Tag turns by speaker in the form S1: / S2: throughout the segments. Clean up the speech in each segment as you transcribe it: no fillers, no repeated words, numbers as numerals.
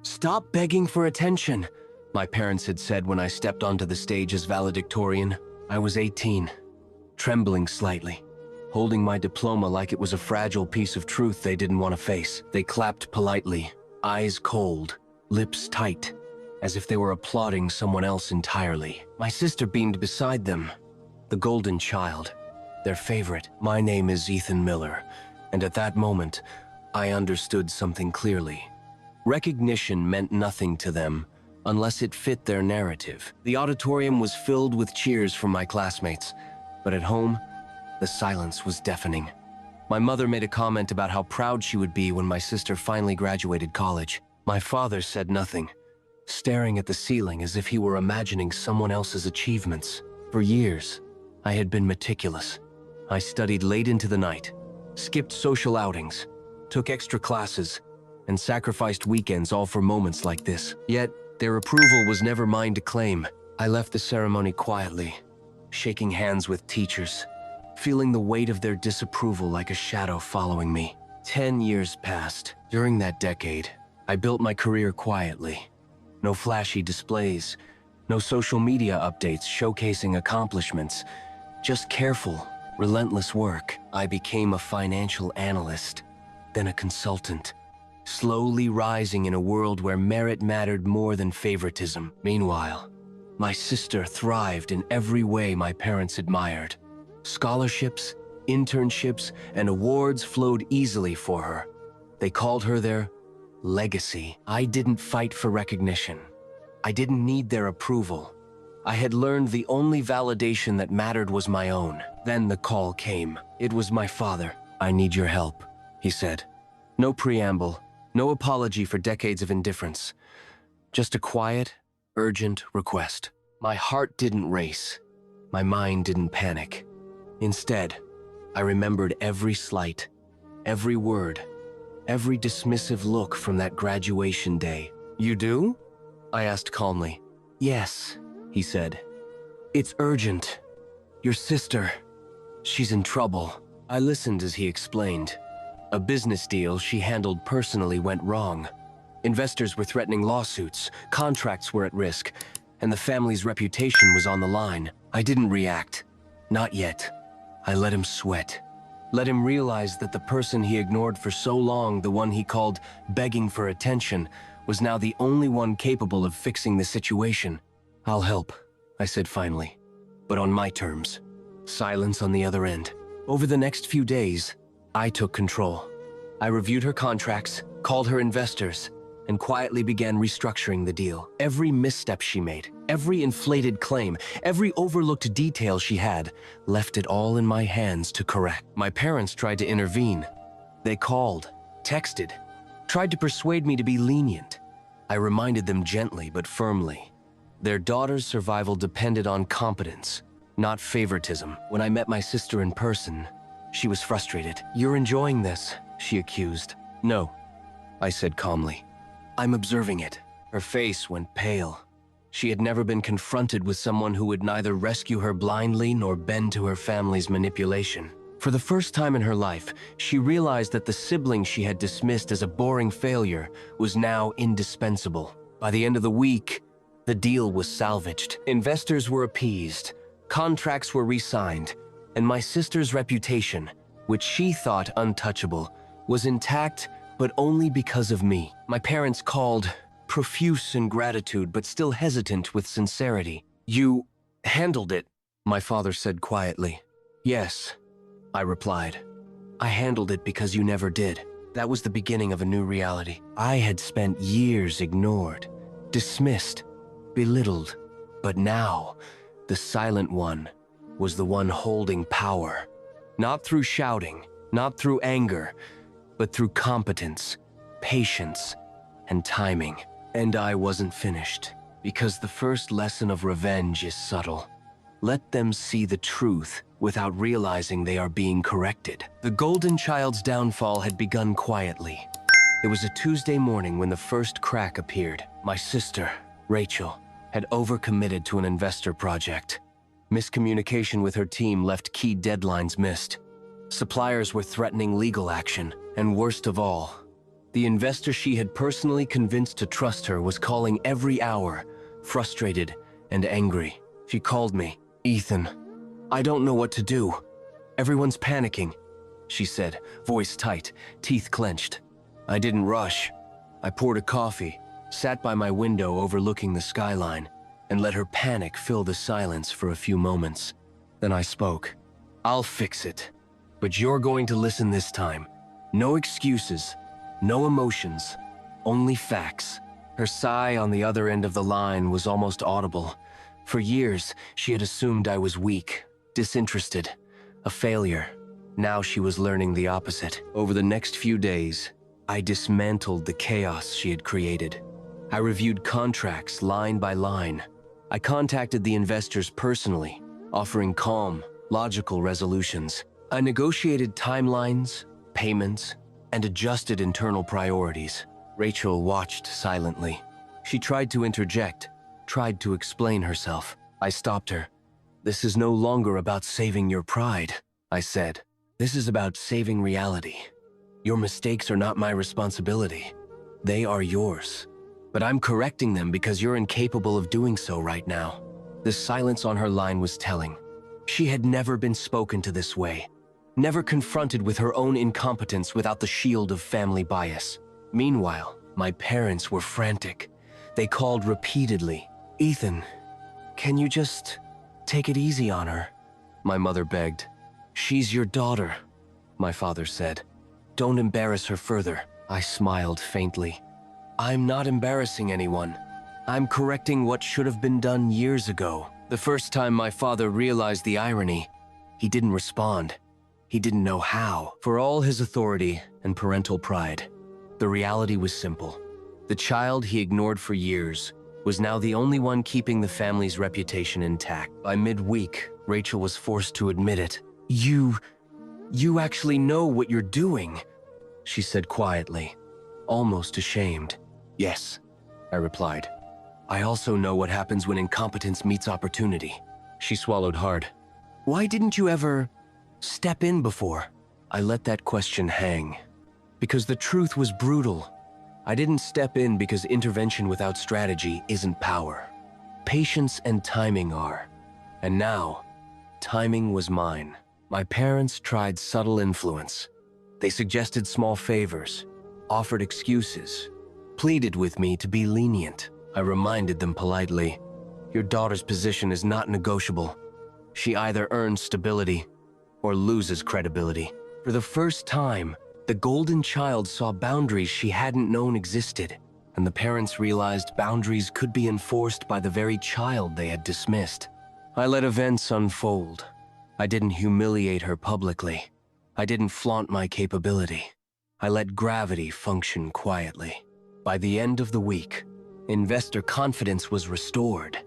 S1: "Stop begging for attention," my parents had said when I stepped onto the stage as valedictorian. I was 18, trembling slightly, holding my diploma like it was a fragile piece of truth they didn't want to face. They clapped politely, eyes cold, lips tight, as if they were applauding someone else entirely. My sister beamed beside them, the golden child, their favorite. My name is Ethan Miller, and at that moment, I understood something clearly. Recognition meant nothing to them unless it fit their narrative. The auditorium was filled with cheers from my classmates, but at home, the silence was deafening. My mother made a comment about how proud she would be when my sister finally graduated college. My father said nothing, staring at the ceiling as if he were imagining someone else's achievements. For years, I had been meticulous. I studied late into the night, skipped social outings, took extra classes, and sacrificed weekends all for moments like this. Yet, their approval was never mine to claim. I left the ceremony quietly, shaking hands with teachers, feeling the weight of their disapproval like a shadow following me. 10 years passed. During that decade, I built my career quietly. No flashy displays, no social media updates showcasing accomplishments, just careful, relentless work. I became a financial analyst, then a consultant, slowly rising in a world where merit mattered more than favoritism. Meanwhile, my sister thrived in every way my parents admired. Scholarships, internships, and awards flowed easily for her. They called her their legacy. I didn't fight for recognition. I didn't need their approval. I had learned the only validation that mattered was my own. Then the call came. It was my father. "I need your help," he said. No preamble, no apology for decades of indifference. Just a quiet, urgent request. My heart didn't race. My mind didn't panic. Instead, I remembered every slight, every word, every dismissive look from that graduation day. "You do?" I asked calmly. "Yes," he said. "It's urgent. Your sister, she's in trouble." I listened as he explained. A business deal she handled personally went wrong. Investors were threatening lawsuits, contracts were at risk, and the family's reputation was on the line. I didn't react. Not yet. I let him sweat. Let him realize that the person he ignored for so long, the one he called begging for attention, was now the only one capable of fixing the situation. "I'll help," I said finally, "but on my terms." Silence on the other end. Over the next few days, I took control. I reviewed her contracts, called her investors, and quietly began restructuring the deal. Every misstep she made, every inflated claim, every overlooked detail she had, left it all in my hands to correct. My parents tried to intervene. They called, texted, tried to persuade me to be lenient. I reminded them gently but firmly. Their daughter's survival depended on competence, not favoritism. When I met my sister in person, she was frustrated. "You're enjoying this," she accused. "No," I said calmly. "I'm observing it." Her face went pale. She had never been confronted with someone who would neither rescue her blindly nor bend to her family's manipulation. For the first time in her life, she realized that the sibling she had dismissed as a boring failure was now indispensable. By the end of the week, the deal was salvaged. Investors were appeased, contracts were re-signed, and my sister's reputation, which she thought untouchable, was intact, but only because of me. My parents called, profuse in gratitude but still hesitant with sincerity. "You handled it," my father said quietly. "Yes," I replied. "I handled it because you never did." That was the beginning of a new reality. I had spent years ignored, dismissed, belittled, but now, the silent one was the one holding power. Not through shouting, not through anger, but through competence, patience, and timing. And I wasn't finished, because the first lesson of revenge is subtle. Let them see the truth without realizing they are being corrected. The golden child's downfall had begun quietly. It was a Tuesday morning when the first crack appeared. My sister, Rachel, had overcommitted to an investor project. Miscommunication with her team left key deadlines missed. Suppliers were threatening legal action, and worst of all, The investor she had personally convinced to trust her was calling every hour, frustrated and angry. She called me. "Ethan, I don't know what to do. Everyone's panicking," she said, voice tight, teeth clenched. I didn't rush. I poured a coffee, sat by my window overlooking the skyline, and let her panic fill the silence for a few moments. Then I spoke. "I'll fix it, but you're going to listen this time. No excuses, no emotions, only facts." Her sigh on the other end of the line was almost audible. For years, she had assumed I was weak, disinterested, a failure. Now she was learning the opposite. Over the next few days, I dismantled the chaos she had created. I reviewed contracts line by line. I contacted the investors personally, offering calm, logical resolutions. I negotiated timelines, payments, and adjusted internal priorities. Rachel watched silently. She tried to interject, tried to explain herself. I stopped her. "This is no longer about saving your pride," I said. "This is about saving reality. Your mistakes are not my responsibility. They are yours. But I'm correcting them because you're incapable of doing so right now." The silence on her line was telling. She had never been spoken to this way, never confronted with her own incompetence without the shield of family bias. Meanwhile, my parents were frantic. They called repeatedly. "Ethan, can you just take it easy on her?" My mother begged. "She's your daughter," my father said. "Don't embarrass her further." I smiled faintly. "I'm not embarrassing anyone. I'm correcting what should have been done years ago." The first time my father realized the irony, he didn't respond. He didn't know how. For all his authority and parental pride, the reality was simple. The child he ignored for years was now the only one keeping the family's reputation intact. By midweek, Rachel was forced to admit it. You actually know what you're doing," she said quietly, almost ashamed. "Yes," I replied. "I also know what happens when incompetence meets opportunity." She swallowed hard. "Why didn't you ever step in before?" I let that question hang. Because the truth was brutal. I didn't step in because intervention without strategy isn't power. Patience and timing are. And now, timing was mine. My parents tried subtle influence. They suggested small favors, offered excuses, pleaded with me to be lenient. I reminded them politely, "Your daughter's position is not negotiable. She either earns stability or loses credibility." For the first time, the golden child saw boundaries she hadn't known existed, and the parents realized boundaries could be enforced by the very child they had dismissed. I let events unfold. I didn't humiliate her publicly. I didn't flaunt my capability. I let gravity function quietly. By the end of the week, investor confidence was restored.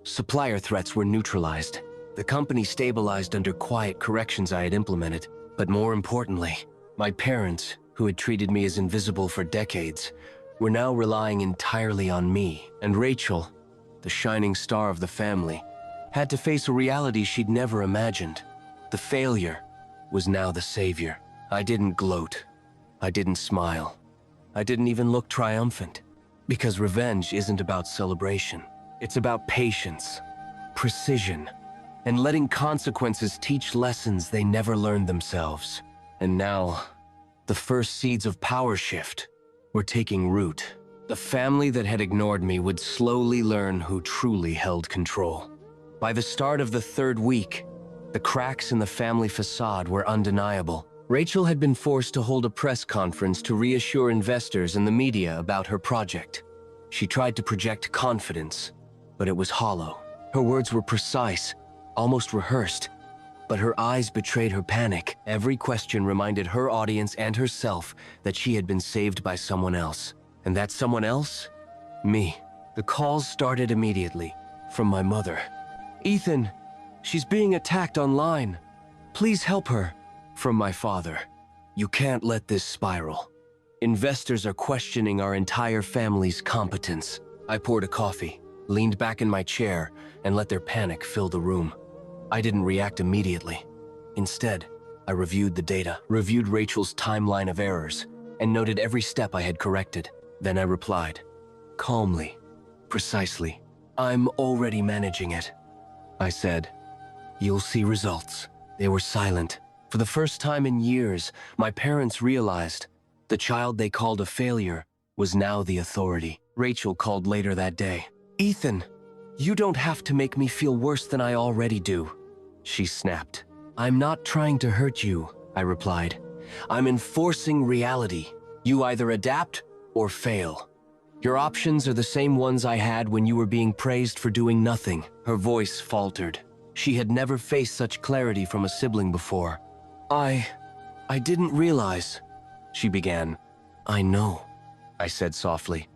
S1: Supplier threats were neutralized. The company stabilized under quiet corrections I had implemented. But more importantly, my parents, who had treated me as invisible for decades, were now relying entirely on me. And Rachel, the shining star of the family, had to face a reality she'd never imagined. The failure was now the savior. I didn't gloat. I didn't smile. I didn't even look triumphant. Because revenge isn't about celebration. It's about patience, precision, and letting consequences teach lessons they never learned themselves. And now, the first seeds of power shift were taking root. The family that had ignored me would slowly learn who truly held control. By the start of the third week, the cracks in the family facade were undeniable. Rachel had been forced to hold a press conference to reassure investors and the media about her project. She tried to project confidence, but it was hollow. Her words were precise, almost rehearsed, but her eyes betrayed her panic. Every question reminded her audience and herself that she had been saved by someone else. And that someone else? Me. The calls started immediately, from my mother. "Ethan, she's being attacked online. Please help her." From my father. "You can't let this spiral. Investors are questioning our entire family's competence." I poured a coffee, leaned back in my chair, and let their panic fill the room. I didn't react immediately. Instead, I reviewed the data, reviewed Rachel's timeline of errors, and noted every step I had corrected. Then I replied, calmly, precisely, I'm already managing it. I said, you'll see results. They were silent. For the first time in years, my parents realized the child they called a failure was now the authority. Rachel called later that day. Ethan, you don't have to make me feel worse than I already do. She snapped. I'm not trying to hurt you, I replied. I'm enforcing reality. You either adapt or fail. Your options are the same ones I had when you were being praised for doing nothing. Her voice faltered. She had never faced such clarity from a sibling before. I didn't realize, she began. I know, I said softly.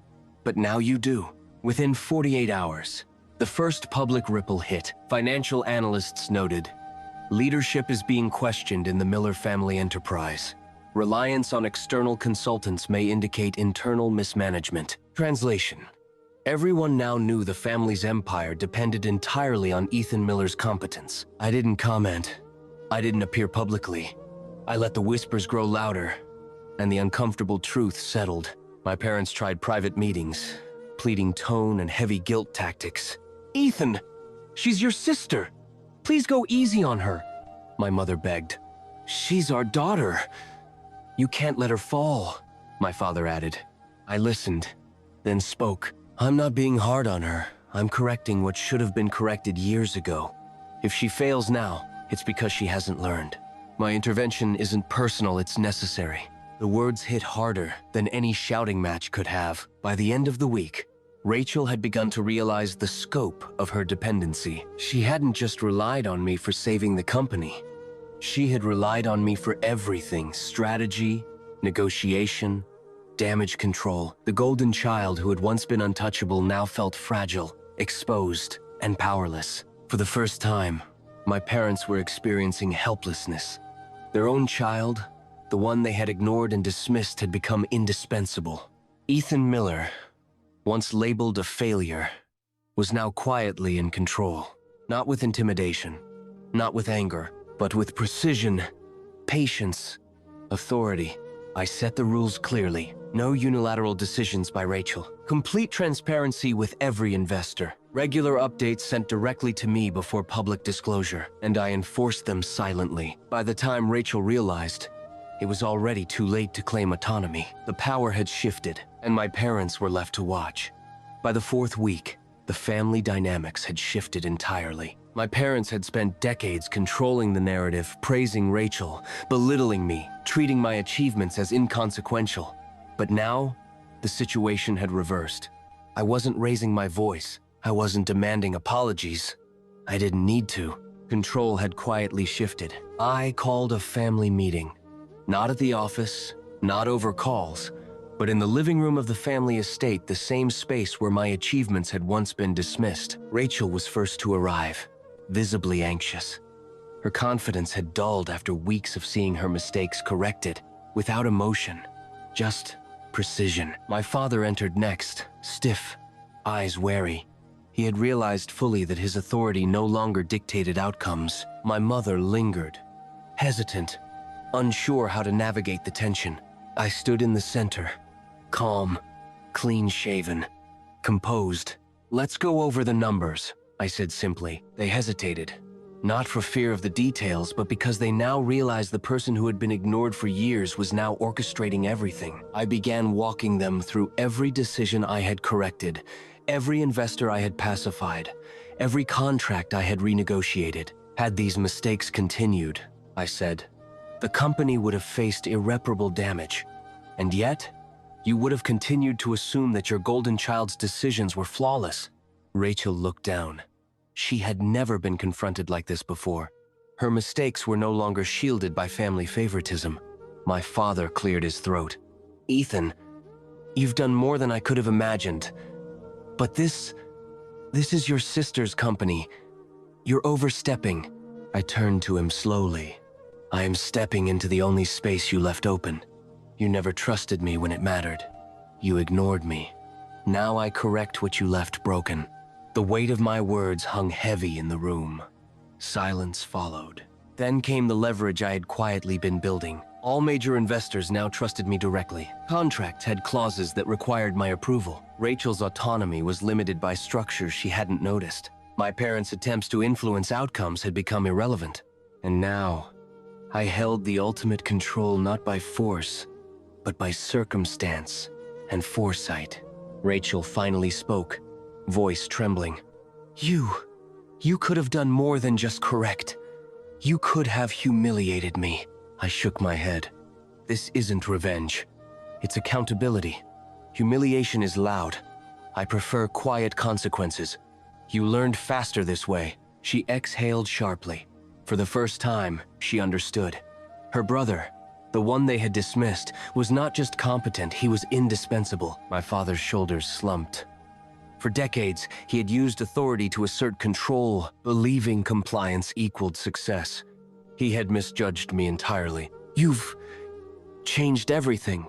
S1: But now you do. Within 48 hours, the first public ripple hit. Financial analysts noted, leadership is being questioned in the Miller family enterprise. Reliance on external consultants may indicate internal mismanagement. Translation. Everyone now knew the family's empire depended entirely on Ethan Miller's competence. I didn't comment. I didn't appear publicly. I let the whispers grow louder, and the uncomfortable truth settled. My parents tried private meetings, pleading tone and heavy guilt tactics. Ethan, she's your sister. Please go easy on her, my mother begged. She's our daughter. You can't let her fall, my father added. I listened, then spoke. I'm not being hard on her. I'm correcting what should have been corrected years ago. If she fails now, it's because she hasn't learned. My intervention isn't personal, it's necessary. The words hit harder than any shouting match could have. By the end of the week, Rachel had begun to realize the scope of her dependency. She hadn't just relied on me for saving the company. She had relied on me for everything: strategy, negotiation, damage control. The golden child who had once been untouchable now felt fragile, exposed, and powerless. For the first time, my parents were experiencing helplessness. Their own child, the one they had ignored and dismissed, had become indispensable. Ethan Miller, once labeled a failure, was now quietly in control. Not with intimidation, not with anger, but with precision, patience, authority. I set the rules clearly. No unilateral decisions by Rachel. Complete transparency with every investor. Regular updates sent directly to me before public disclosure, and I enforced them silently. By the time Rachel realized, it was already too late to claim autonomy. The power had shifted, and my parents were left to watch. By the fourth week, the family dynamics had shifted entirely. My parents had spent decades controlling the narrative, praising Rachel, belittling me, treating my achievements as inconsequential. But now, the situation had reversed. I wasn't raising my voice. I wasn't demanding apologies. I didn't need to. Control had quietly shifted. I called a family meeting. Not at the office, not over calls, but in the living room of the family estate, the same space where my achievements had once been dismissed. Rachel was first to arrive, visibly anxious. Her confidence had dulled after weeks of seeing her mistakes corrected, without emotion, just precision. My father entered next, stiff, eyes wary. He had realized fully that his authority no longer dictated outcomes. My mother lingered, hesitant, unsure how to navigate the tension. I stood in the center, calm, clean-shaven, composed. Let's go over the numbers, I said simply. They hesitated, not for fear of the details, but because they now realized the person who had been ignored for years was now orchestrating everything. I began walking them through every decision I had corrected, every investor I had pacified, every contract I had renegotiated. Had these mistakes continued, I said, the company would have faced irreparable damage. And yet, you would have continued to assume that your golden child's decisions were flawless. Rachel looked down. She had never been confronted like this before. Her mistakes were no longer shielded by family favoritism. My father cleared his throat. Ethan, you've done more than I could have imagined. But this is your sister's company. You're overstepping. I turned to him slowly. I am stepping into the only space you left open. You never trusted me when it mattered. You ignored me. Now I correct what you left broken. The weight of my words hung heavy in the room. Silence followed. Then came the leverage I had quietly been building. All major investors now trusted me directly. Contracts had clauses that required my approval. Rachel's autonomy was limited by structures she hadn't noticed. My parents' attempts to influence outcomes had become irrelevant. And now, I held the ultimate control not by force, but by circumstance and foresight. Rachel finally spoke, voice trembling. You could have done more than just correct. You could have humiliated me. I shook my head. This isn't revenge. It's accountability. Humiliation is loud. I prefer quiet consequences. You learned faster this way. She exhaled sharply. For the first time, she understood. Her brother, the one they had dismissed, was not just competent, he was indispensable. My father's shoulders slumped. For decades, he had used authority to assert control, believing compliance equaled success. He had misjudged me entirely. You've changed everything,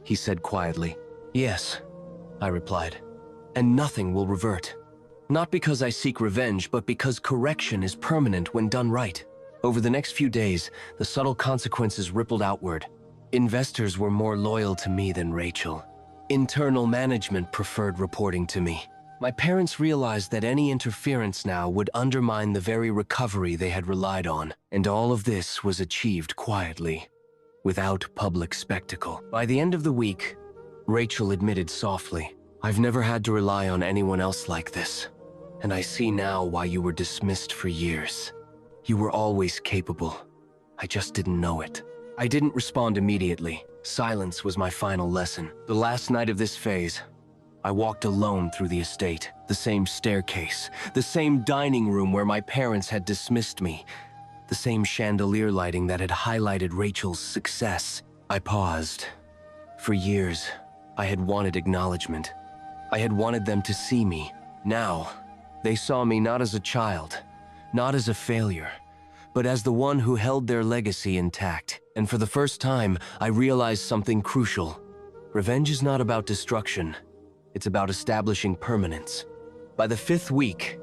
S1: he said quietly. Yes, I replied, and nothing will revert. Not because I seek revenge, but because correction is permanent when done right. Over the next few days, the subtle consequences rippled outward. Investors were more loyal to me than Rachel. Internal management preferred reporting to me. My parents realized that any interference now would undermine the very recovery they had relied on, and all of this was achieved quietly, without public spectacle. By the end of the week, Rachel admitted softly, "I've never had to rely on anyone else like this, and I see now why you were dismissed for years. You were always capable. I just didn't know it." I didn't respond immediately. Silence was my final lesson. The last night of this phase, I walked alone through the estate, the same staircase, the same dining room where my parents had dismissed me, the same chandelier lighting that had highlighted Rachel's success. I paused. For years, I had wanted acknowledgement. I had wanted them to see me. Now, they saw me not as a child, not as a failure, but as the one who held their legacy intact. And for the first time, I realized something crucial. Revenge is not about destruction. It's about establishing permanence. By the 5th week,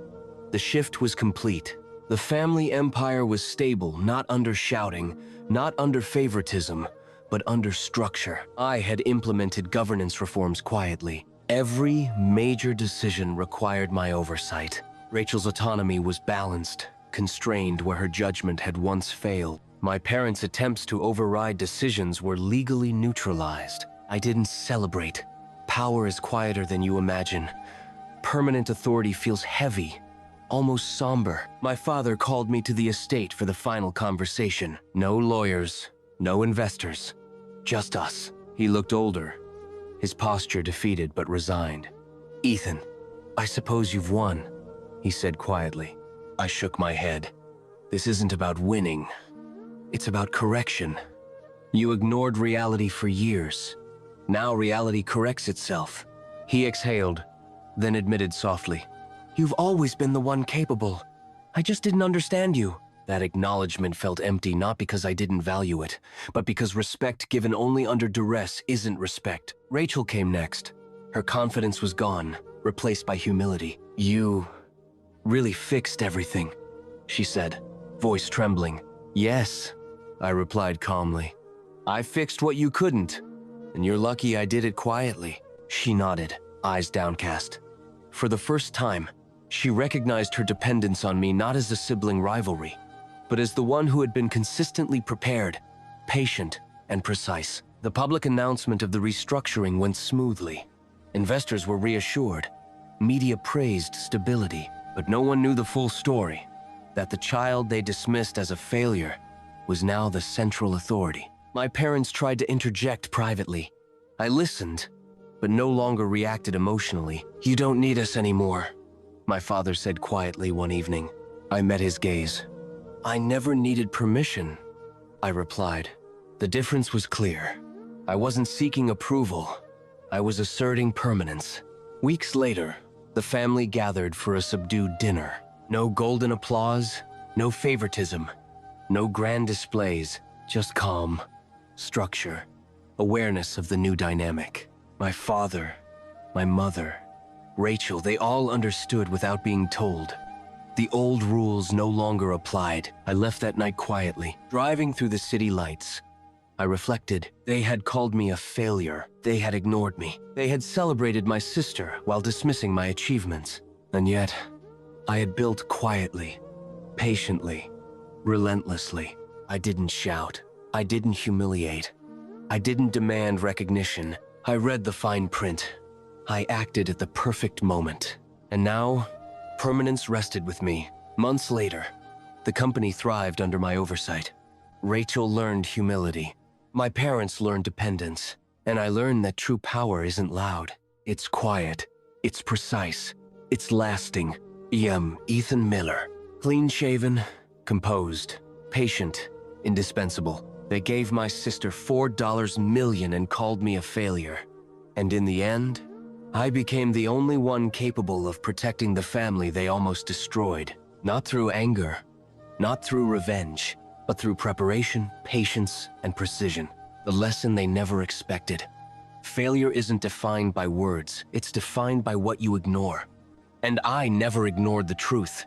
S1: the shift was complete. The family empire was stable, not under shouting, not under favoritism, but under structure. I had implemented governance reforms quietly. Every major decision required my oversight. Rachel's autonomy was balanced, constrained where her judgment had once failed. My parents' attempts to override decisions were legally neutralized. I didn't celebrate. Power is quieter than you imagine. Permanent authority feels heavy, almost somber. My father called me to the estate for the final conversation. No lawyers, no investors, just us. He looked older, his posture defeated but resigned. "Ethan, I suppose you've won," he said quietly. I shook my head. "This isn't about winning. It's about correction. You ignored reality for years. Now reality corrects itself." He exhaled, then admitted softly, "You've always been the one capable. I just didn't understand you." That acknowledgement felt empty, not because I didn't value it, but because respect given only under duress isn't respect. Rachel came next. Her confidence was gone, replaced by humility. "You really fixed everything," she said, voice trembling. "Yes," I replied calmly. "I fixed what you couldn't, and you're lucky I did it quietly." She nodded, eyes downcast. For the first time, she recognized her dependence on me not as a sibling rivalry, but as the one who had been consistently prepared, patient, and precise. The public announcement of the restructuring went smoothly. Investors were reassured. Media praised stability, but no one knew the full story, that the child they dismissed as a failure was now the central authority. My parents tried to interject privately. I listened, but no longer reacted emotionally. "You don't need us anymore," my father said quietly one evening. I met his gaze. "I never needed permission," I replied. The difference was clear. I wasn't seeking approval. I was asserting permanence. Weeks later, the family gathered for a subdued dinner. No golden applause, no favoritism, no grand displays, just calm, structure, awareness of the new dynamic. My father, my mother, Rachel, they all understood without being told. The old rules no longer applied. I left that night quietly, driving through the city lights. I reflected. They had called me a failure. They had ignored me. They had celebrated my sister while dismissing my achievements. And yet, I had built quietly, patiently, relentlessly. I didn't shout. I didn't humiliate. I didn't demand recognition. I read the fine print. I acted at the perfect moment. And now, permanence rested with me. Months later, the company thrived under my oversight. Rachel learned humility. My parents learned dependence. And I learned that true power isn't loud. It's quiet. It's precise. It's lasting. Ethan Miller. Clean-shaven, composed, patient, indispensable. They gave my sister $4 million and called me a failure. And in the end, I became the only one capable of protecting the family they almost destroyed. Not through anger, not through revenge, but through preparation, patience, and precision. The lesson they never expected. Failure isn't defined by words, it's defined by what you ignore. And I never ignored the truth.